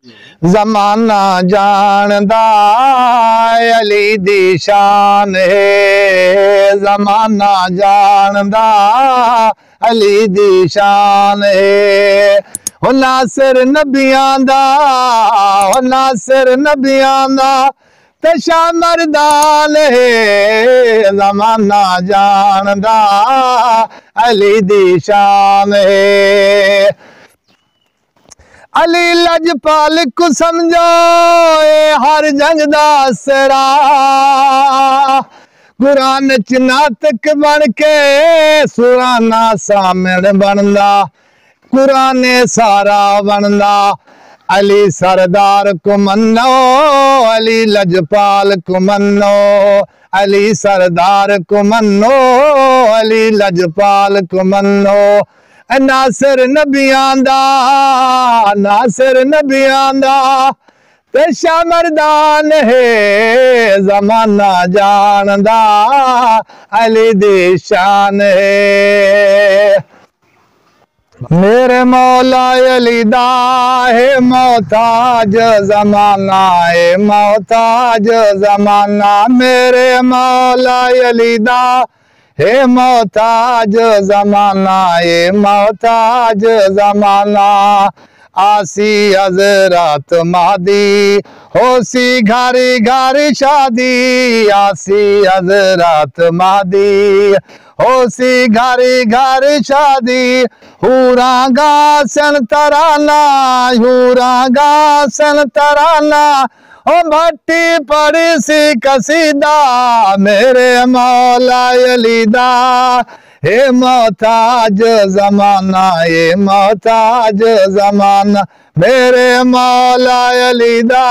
जमाना जानदा अली दी शान है, जमाना जानदा अली दी शान है। हो नासिर नबियां दा, हो नासिर नबियां दा तशा मरदान है, जमाना जानदा अली दी शान है। अली लजपाल को समझो हर जंग दा असरा, कुरान च नातक बन के सुराना सामण बनदा, कुराने सारा बनदा। अली सरदार को मन्नो, अली लजपाल को मन्नो, अली सरदार को मन्नो, अली लजपाल को मन्नो। नासिर नबियां दा, नासिर नबियां दा पेशा मरदान है, जमाना जानदा अली दी शान है। मेरे मौला अली दा है मोहताज जमाना है, मोहताज जमाना। मेरे मौला अली दा हे मोहताज जमाना, हे मोहताज जमाना। आसी हजरत मादी होसी घरी घरी शादी, आसी हजरत मादी होसी घरी घरी शादी। हूरा गासन तराना, हूरा गासन तराना, ओ भट्टी पड़ी सी कसीदा मेरे मौला अली दा। हे मोहताज जमाना, हे मोहताज जमाना, मेरे मौला अली दा।